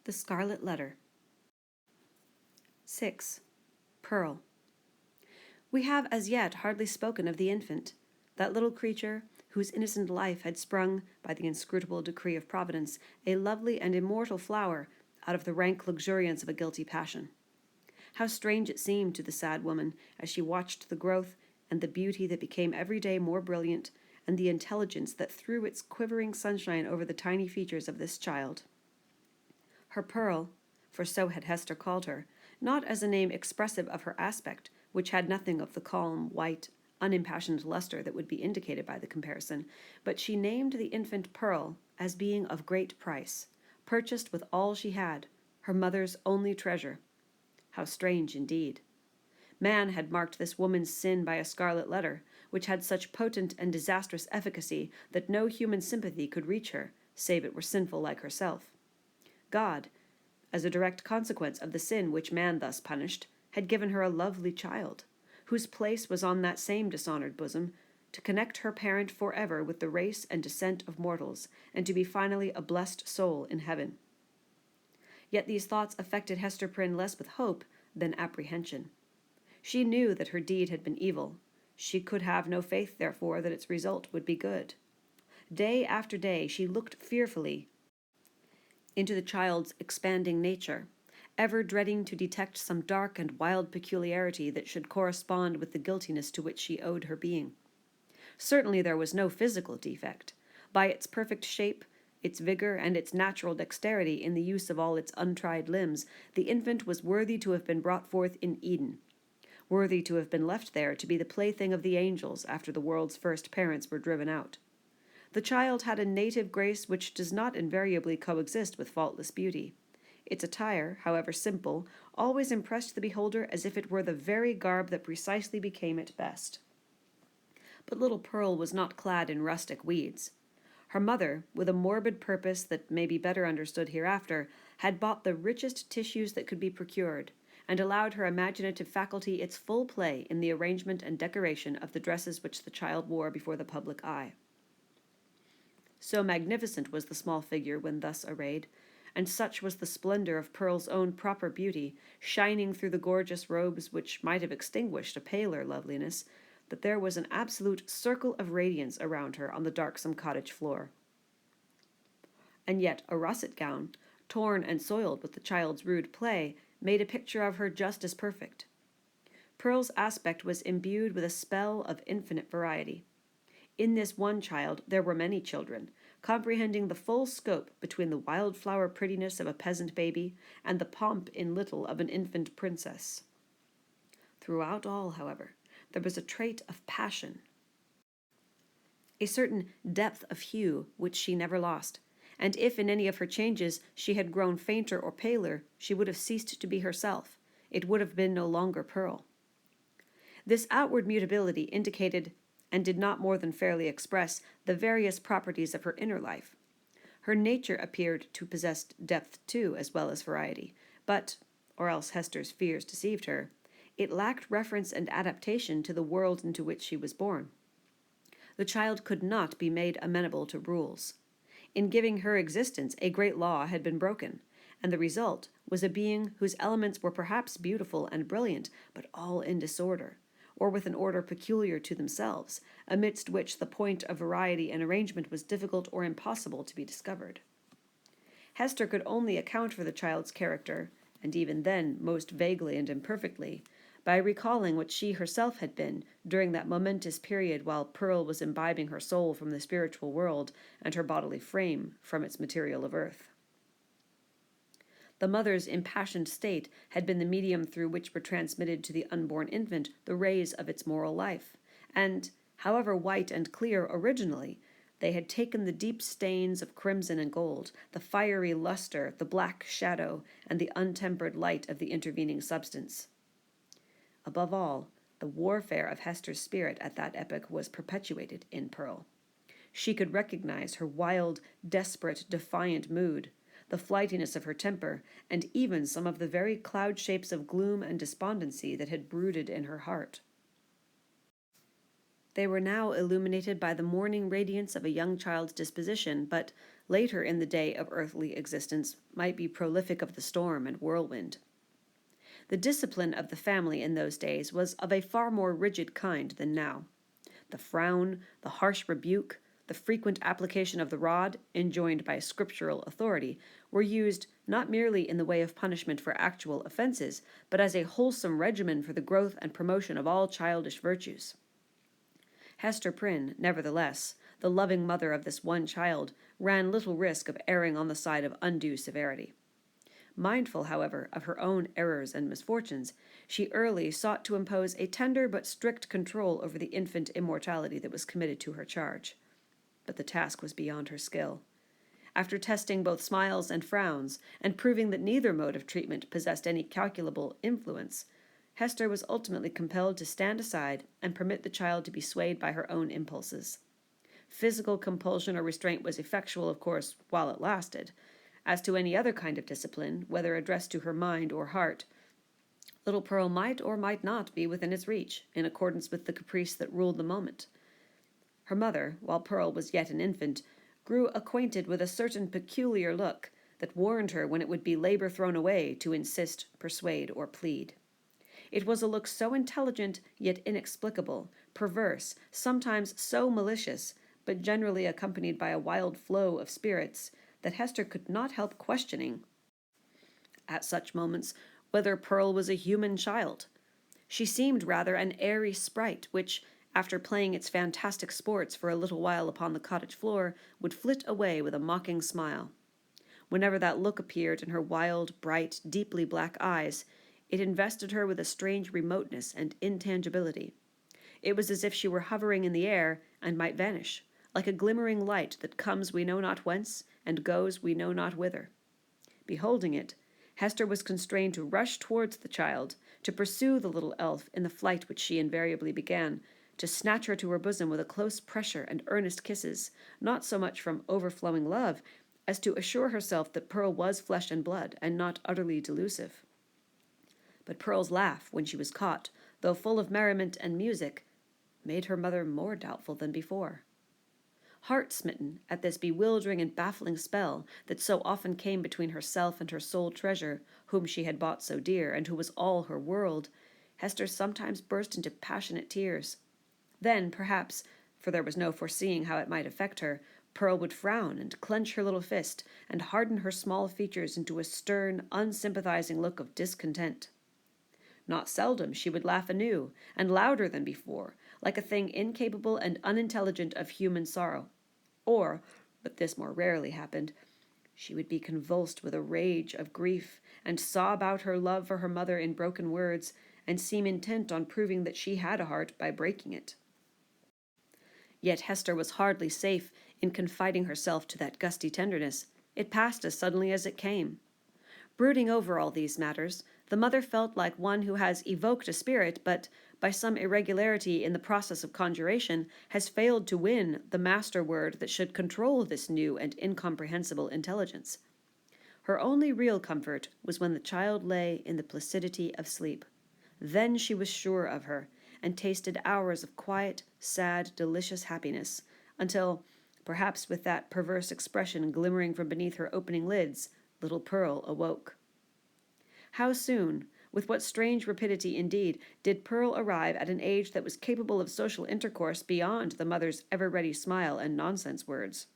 The Scarlet Letter. 6. Pearl. We have as yet hardly spoken of the infant, that little creature whose innocent life had sprung, by the inscrutable decree of Providence, a lovely and immortal flower out of the rank luxuriance of a guilty passion. How strange it seemed to the sad woman as she watched the growth and the beauty that became every day more brilliant, and the intelligence that threw its quivering sunshine over the tiny features of this child. Her Pearl, for so had Hester called her, not as a name expressive of her aspect, which had nothing of the calm, white, unimpassioned luster that would be indicated by the comparison, but she named the infant Pearl as being of great price, purchased with all she had, her mother's only treasure. How strange indeed! Man had marked this woman's sin by a scarlet letter, which had such potent and disastrous efficacy that no human sympathy could reach her, save it were sinful like herself. God, as a direct consequence of the sin which man thus punished, had given her a lovely child, whose place was on that same dishonored bosom, to connect her parent forever with the race and descent of mortals, and to be finally a blessed soul in heaven. Yet these thoughts affected Hester Prynne less with hope than apprehension. She knew that her deed had been evil. She could have no faith, therefore, that its result would be good. Day after day she looked fearfully into the child's expanding nature, ever dreading to detect some dark and wild peculiarity that should correspond with the guiltiness to which she owed her being. Certainly there was no physical defect. By its perfect shape, its vigor, and its natural dexterity in the use of all its untried limbs, the infant was worthy to have been brought forth in Eden, worthy to have been left there to be the plaything of the angels after the world's first parents were driven out. The child had a native grace which does not invariably coexist with faultless beauty. Its attire, however simple, always impressed the beholder as if it were the very garb that precisely became it best. But little Pearl was not clad in rustic weeds. Her mother, with a morbid purpose that may be better understood hereafter, had bought the richest tissues that could be procured, and allowed her imaginative faculty its full play in the arrangement and decoration of the dresses which the child wore before the public eye. So magnificent was the small figure when thus arrayed, and such was the splendor of Pearl's own proper beauty, shining through the gorgeous robes which might have extinguished a paler loveliness, that there was an absolute circle of radiance around her on the darksome cottage floor. And yet a russet gown, torn and soiled with the child's rude play, made a picture of her just as perfect. Pearl's aspect was imbued with a spell of infinite variety. In this one child there were many children, comprehending the full scope between the wildflower prettiness of a peasant baby and the pomp in little of an infant princess. Throughout all, however, there was a trait of passion, a certain depth of hue which she never lost, and if in any of her changes she had grown fainter or paler, she would have ceased to be herself. It would have been no longer Pearl. This outward mutability indicated, and did not more than fairly express, the various properties of her inner life. Her nature appeared to possess depth too, as well as variety, but, or else Hester's fears deceived her, it lacked reference and adaptation to the world into which she was born. The child could not be made amenable to rules. In giving her existence, a great law had been broken, and the result was a being whose elements were perhaps beautiful and brilliant, but all in disorder, or with an order peculiar to themselves, amidst which the point of variety and arrangement was difficult or impossible to be discovered. Hester could only account for the child's character, and even then most vaguely and imperfectly, by recalling what she herself had been during that momentous period while Pearl was imbibing her soul from the spiritual world and her bodily frame from its material of earth. The mother's impassioned state had been the medium through which were transmitted to the unborn infant the rays of its moral life, and, however white and clear originally, they had taken the deep stains of crimson and gold, the fiery luster, the black shadow, and the untempered light of the intervening substance. Above all, the warfare of Hester's spirit at that epoch was perpetuated in Pearl. She could recognize her wild, desperate, defiant mood, the flightiness of her temper, and even some of the very cloud shapes of gloom and despondency that had brooded in her heart. They were now illuminated by the morning radiance of a young child's disposition, but later in the day of earthly existence, might be prolific of the storm and whirlwind. The discipline of the family in those days was of a far more rigid kind than now. The frown, the harsh rebuke, the frequent application of the rod, enjoined by scriptural authority, were used not merely in the way of punishment for actual offenses, but as a wholesome regimen for the growth and promotion of all childish virtues. Hester Prynne, nevertheless, the loving mother of this one child, ran little risk of erring on the side of undue severity. Mindful, however, of her own errors and misfortunes, she early sought to impose a tender but strict control over the infant immortality that was committed to her charge. But the task was beyond her skill. After testing both smiles and frowns, and proving that neither mode of treatment possessed any calculable influence, Hester was ultimately compelled to stand aside and permit the child to be swayed by her own impulses. Physical compulsion or restraint was effectual, of course, while it lasted. As to any other kind of discipline, whether addressed to her mind or heart, little Pearl might or might not be within its reach, in accordance with the caprice that ruled the moment. Her mother, while Pearl was yet an infant, grew acquainted with a certain peculiar look that warned her when it would be labor thrown away to insist, persuade, or plead. It was a look so intelligent yet inexplicable, perverse, sometimes so malicious, but generally accompanied by a wild flow of spirits, that Hester could not help questioning, at such moments, whether Pearl was a human child. She seemed rather an airy sprite, which, after playing its fantastic sports for a little while upon the cottage floor, would flit away with a mocking smile. Whenever that look appeared in her wild, bright, deeply black eyes, it invested her with a strange remoteness and intangibility. It was as if she were hovering in the air and might vanish, like a glimmering light that comes we know not whence and goes we know not whither. Beholding it, Hester was constrained to rush towards the child, to pursue the little elf in the flight which she invariably began, to snatch her to her bosom with a close pressure and earnest kisses, not so much from overflowing love as to assure herself that Pearl was flesh and blood, and not utterly delusive. But Pearl's laugh, when she was caught, though full of merriment and music, made her mother more doubtful than before. Heart-smitten at this bewildering and baffling spell that so often came between herself and her sole treasure, whom she had bought so dear, and who was all her world, Hester sometimes burst into passionate tears. Then, perhaps, for there was no foreseeing how it might affect her, Pearl would frown and clench her little fist, and harden her small features into a stern, unsympathizing look of discontent. Not seldom she would laugh anew, and louder than before, like a thing incapable and unintelligent of human sorrow. Or, but this more rarely happened, she would be convulsed with a rage of grief, and sob out her love for her mother in broken words, and seem intent on proving that she had a heart by breaking it. Yet Hester was hardly safe in confiding herself to that gusty tenderness. It passed as suddenly as it came. Brooding over all these matters, the mother felt like one who has evoked a spirit, but, by some irregularity in the process of conjuration, has failed to win the master word that should control this new and incomprehensible intelligence. Her only real comfort was when the child lay in the placidity of sleep. Then she was sure of her, and tasted hours of quiet, sad, delicious happiness, until, perhaps with that perverse expression glimmering from beneath her opening lids, little Pearl awoke. How soon, with what strange rapidity indeed, did Pearl arrive at an age that was capable of social intercourse beyond the mother's ever-ready smile and nonsense words.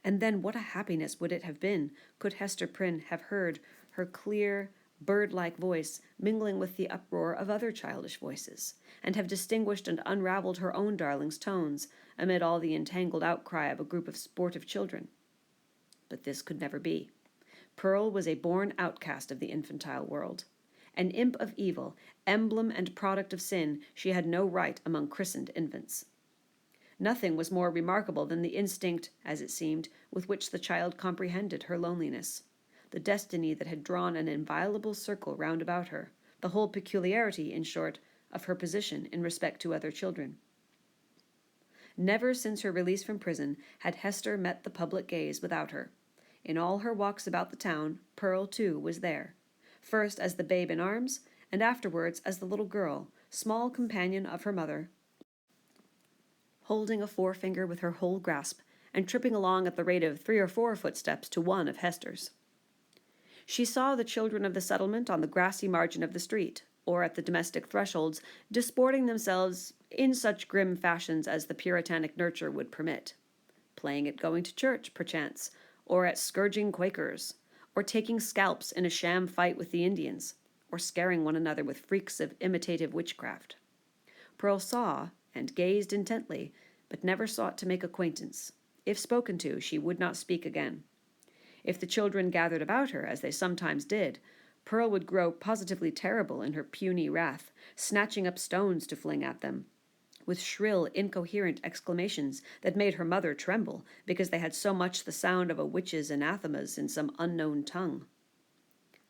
And then what a happiness would it have been could Hester Prynne have heard her clear, bird-like voice mingling with the uproar of other childish voices, and have distinguished and unraveled her own darling's tones amid all the entangled outcry of a group of sportive children. But this could never be. Pearl was a born outcast of the infantile world. An imp of evil, emblem and product of sin, she had no right among christened infants. Nothing was more remarkable than the instinct, as it seemed, with which the child comprehended her loneliness, the destiny that had drawn an inviolable circle round about her, the whole peculiarity, in short, of her position in respect to other children. Never since her release from prison had Hester met the public gaze without her. In all her walks about the town, Pearl, too, was there, first as the babe in arms, and afterwards as the little girl, small companion of her mother, holding a forefinger with her whole grasp, and tripping along at the rate of 3 or 4 footsteps to one of Hester's. She saw the children of the settlement on the grassy margin of the street, or at the domestic thresholds, disporting themselves in such grim fashions as the puritanic nurture would permit, playing at going to church, perchance, or at scourging Quakers, or taking scalps in a sham fight with the Indians, or scaring one another with freaks of imitative witchcraft. Pearl saw and gazed intently, but never sought to make acquaintance. If spoken to, she would not speak again. If the children gathered about her, as they sometimes did, Pearl would grow positively terrible in her puny wrath, snatching up stones to fling at them, with shrill, incoherent exclamations that made her mother tremble, because they had so much the sound of a witch's anathemas in some unknown tongue.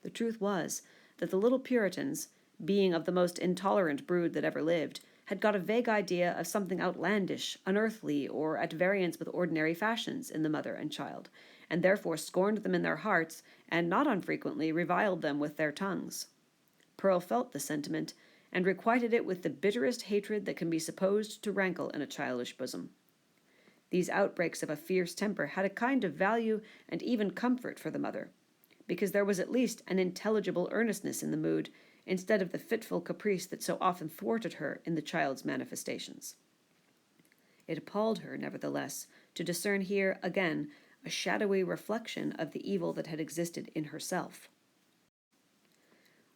The truth was that the little Puritans, being of the most intolerant brood that ever lived, had got a vague idea of something outlandish, unearthly, or at variance with ordinary fashions in the mother and child, and therefore scorned them in their hearts, and not unfrequently reviled them with their tongues. Pearl felt the sentiment, and requited it with the bitterest hatred that can be supposed to rankle in a childish bosom. These outbreaks of a fierce temper had a kind of value and even comfort for the mother, because there was at least an intelligible earnestness in the mood, instead of the fitful caprice that so often thwarted her in the child's manifestations. It appalled her, nevertheless, to discern here, again, a shadowy reflection of the evil that had existed in herself.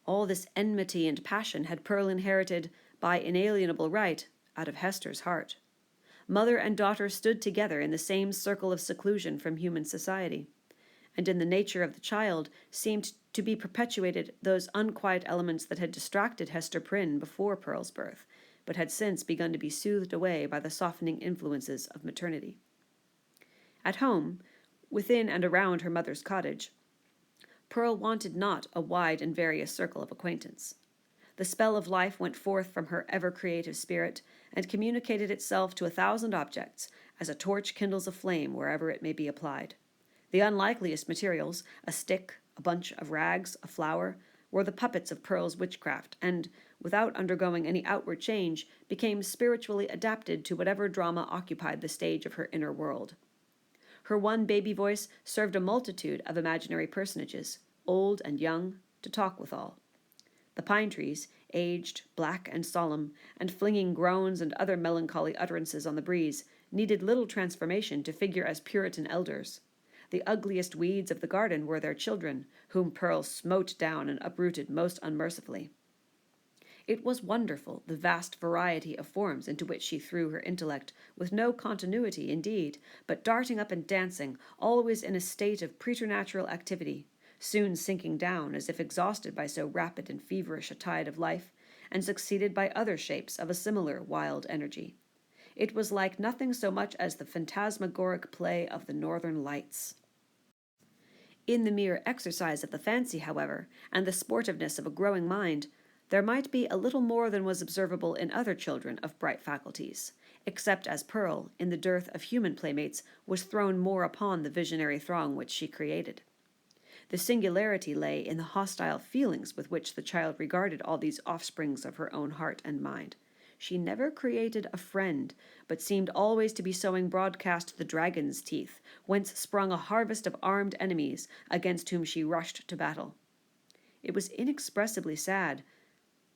All this enmity and passion had Pearl inherited, by inalienable right, out of Hester's heart. Mother and daughter stood together in the same circle of seclusion from human society, and in the nature of the child seemed to be perpetuated those unquiet elements that had distracted Hester Prynne before Pearl's birth, but had since begun to be soothed away by the softening influences of maternity. At home, within and around her mother's cottage, Pearl wanted not a wide and various circle of acquaintance. The spell of life went forth from her ever-creative spirit, and communicated itself to 1,000 objects, as a torch kindles a flame wherever it may be applied. The unlikeliest materials, a stick, a bunch of rags, a flower, were the puppets of Pearl's witchcraft, and, without undergoing any outward change, became spiritually adapted to whatever drama occupied the stage of her inner world. Her one baby voice served a multitude of imaginary personages, old and young, to talk withal. The pine trees, aged, black, and solemn, and flinging groans and other melancholy utterances on the breeze, needed little transformation to figure as Puritan elders. The ugliest weeds of the garden were their children, whom Pearl smote down and uprooted most unmercifully. It was wonderful, the vast variety of forms into which she threw her intellect, with no continuity, indeed, but darting up and dancing, always in a state of preternatural activity, soon sinking down as if exhausted by so rapid and feverish a tide of life, and succeeded by other shapes of a similar wild energy. It was like nothing so much as the phantasmagoric play of the northern lights. In the mere exercise of the fancy, however, and the sportiveness of a growing mind, there might be a little more than was observable in other children of bright faculties, except as Pearl, in the dearth of human playmates, was thrown more upon the visionary throng which she created. The singularity lay in the hostile feelings with which the child regarded all these offsprings of her own heart and mind. She never created a friend, but seemed always to be sowing broadcast the dragon's teeth, whence sprung a harvest of armed enemies against whom she rushed to battle. It was inexpressibly sad,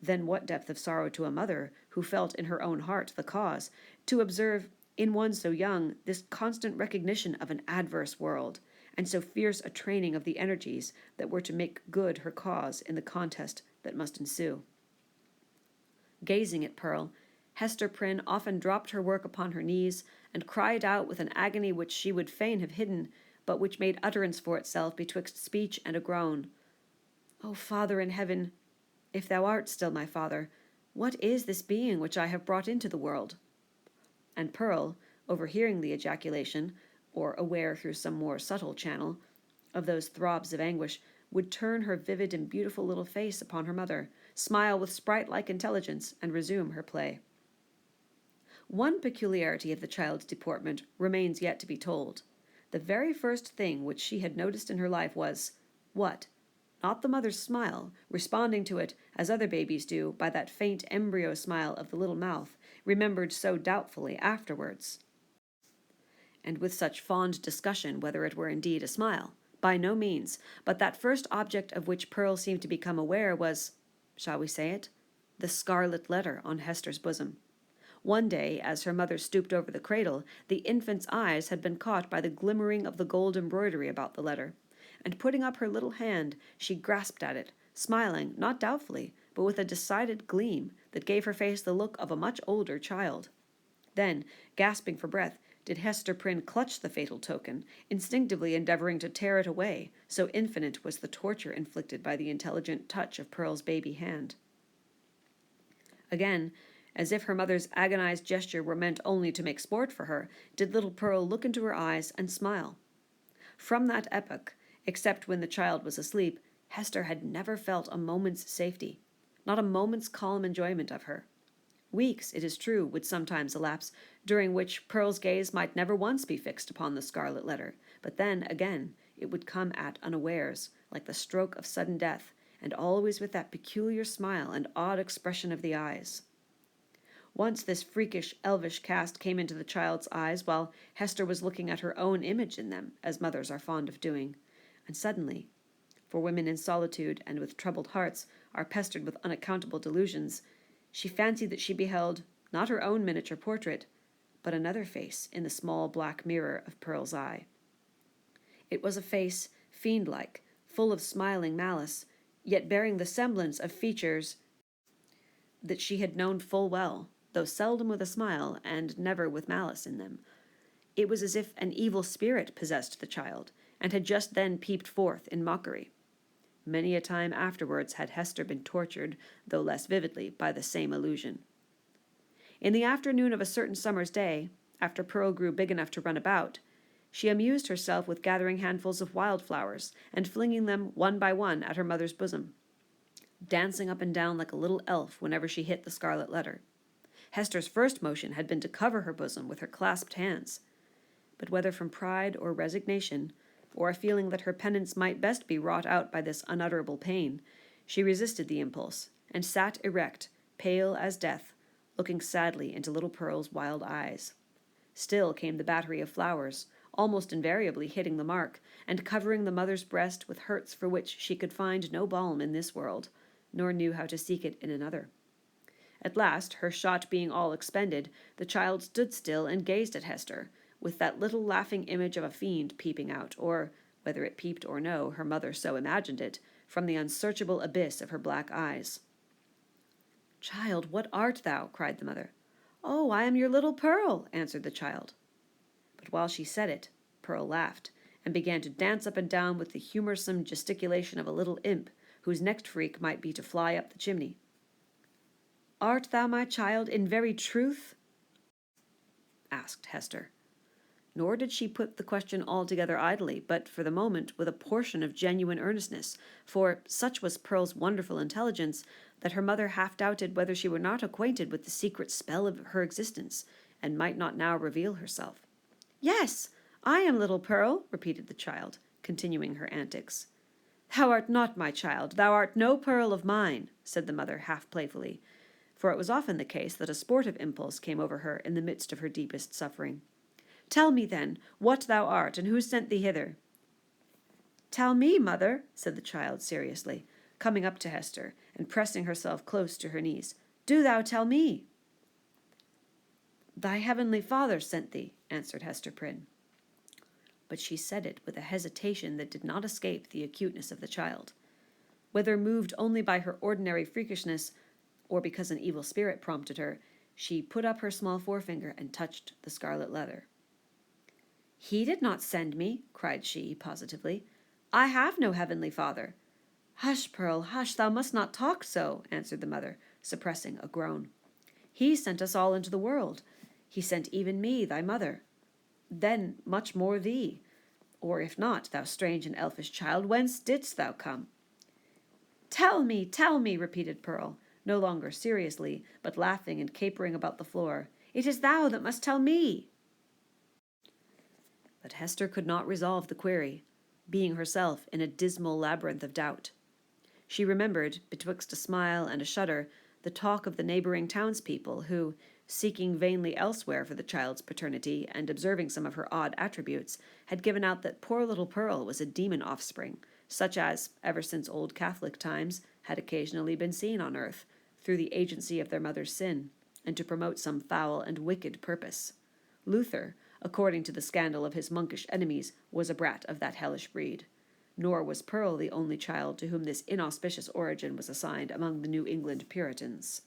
then what depth of sorrow to a mother, who felt in her own heart the cause, to observe, in one so young, this constant recognition of an adverse world, and so fierce a training of the energies that were to make good her cause in the contest that must ensue. Gazing at Pearl, Hester Prynne often dropped her work upon her knees, and cried out with an agony which she would fain have hidden, but which made utterance for itself betwixt speech and a groan. "O Father in heaven, if thou art still my Father, what is this being which I have brought into the world?" And Pearl, overhearing the ejaculation, or aware through some more subtle channel of those throbs of anguish, would turn her vivid and beautiful little face upon her mother, smile with sprite-like intelligence, and resume her play. One peculiarity of the child's deportment remains yet to be told. The very first thing which she had noticed in her life was, what? Not the mother's smile, responding to it, as other babies do, by that faint embryo smile of the little mouth, remembered so doubtfully afterwards. and with such fond discussion whether it were indeed a smile. By no means, but that first object of which Pearl seemed to become aware was, shall we say it, the scarlet letter on Hester's bosom. One day, as her mother stooped over the cradle, the infant's eyes had been caught by the glimmering of the gold embroidery about the letter, and putting up her little hand, she grasped at it, smiling, not doubtfully, but with a decided gleam that gave her face the look of a much older child. Then, gasping for breath, did Hester Prynne clutch the fatal token, instinctively endeavoring to tear it away, so infinite was the torture inflicted by the intelligent touch of Pearl's baby hand. Again, as if her mother's agonized gesture were meant only to make sport for her, did little Pearl look into her eyes and smile. From that epoch, except when the child was asleep, Hester had never felt a moment's safety, not a moment's calm enjoyment of her. Weeks, it is true, would sometimes elapse, during which Pearl's gaze might never once be fixed upon the scarlet letter, but then, again, it would come at unawares, like the stroke of sudden death, and always with that peculiar smile and odd expression of the eyes. Once this freakish, elvish cast came into the child's eyes while Hester was looking at her own image in them, as mothers are fond of doing, and suddenly, for women in solitude and with troubled hearts are pestered with unaccountable delusions, she fancied that she beheld, not her own miniature portrait, but another face in the small black mirror of Pearl's eye. It was a face fiend-like, full of smiling malice, yet bearing the semblance of features that she had known full well, though seldom with a smile and never with malice in them. It was as if an evil spirit possessed the child, and had just then peeped forth in mockery. Many a time afterwards had Hester been tortured, though less vividly, by the same illusion. In the afternoon of a certain summer's day, after Pearl grew big enough to run about, she amused herself with gathering handfuls of wildflowers and flinging them one by one at her mother's bosom, dancing up and down like a little elf whenever she hit the scarlet letter. Hester's first motion had been to cover her bosom with her clasped hands, but whether from pride or resignation, or a feeling that her penance might best be wrought out by this unutterable pain, she resisted the impulse, and sat erect, pale as death, looking sadly into little Pearl's wild eyes. Still came the battery of flowers, almost invariably hitting the mark, and covering the mother's breast with hurts for which she could find no balm in this world, nor knew how to seek it in another. At last, her shot being all expended, the child stood still and gazed at Hester, with that little laughing image of a fiend peeping out, or, whether it peeped or no, her mother so imagined it, from the unsearchable abyss of her black eyes. "Child, what art thou?" cried the mother. "Oh, I am your little Pearl," answered the child. But while she said it, Pearl laughed, and began to dance up and down with the humorsome gesticulation of a little imp, whose next freak might be to fly up the chimney. "Art thou my child in very truth?" asked Hester. Nor did she put the question altogether idly, but for the moment with a portion of genuine earnestness, for such was Pearl's wonderful intelligence that her mother half doubted whether she were not acquainted with the secret spell of her existence, and might not now reveal herself. "Yes, I am little Pearl," repeated the child, continuing her antics. "Thou art not my child, thou art no Pearl of mine," said the mother half playfully, for it was often the case that a sportive impulse came over her in the midst of her deepest suffering. "Tell me, then, what thou art, and who sent thee hither." "Tell me, mother," said the child seriously, coming up to Hester and pressing herself close to her knees. "Do thou tell me." "Thy heavenly Father sent thee," answered Hester Prynne. But she said it with a hesitation that did not escape the acuteness of the child. Whether moved only by her ordinary freakishness, or because an evil spirit prompted her, she put up her small forefinger and touched the scarlet leather. "He did not send me," cried she, positively. "I have no heavenly Father." "Hush, Pearl, hush, thou must not talk so," answered the mother, suppressing a groan. "He sent us all into the world. He sent even me, thy mother. Then much more thee. Or if not, thou strange and elfish child, whence didst thou come?" Tell me," repeated Pearl, no longer seriously, but laughing and capering about the floor. "It is thou that must tell me." But Hester could not resolve the query, being herself in a dismal labyrinth of doubt. She remembered, betwixt a smile and a shudder, the talk of the neighboring townspeople, who, seeking vainly elsewhere for the child's paternity and observing some of her odd attributes, had given out that poor little Pearl was a demon offspring, such as, ever since old Catholic times, had occasionally been seen on earth, through the agency of their mother's sin, and to promote some foul and wicked purpose. Luther, according to the scandal of his monkish enemies, was a brat of that hellish breed. Nor was Pearl the only child to whom this inauspicious origin was assigned among the New England Puritans.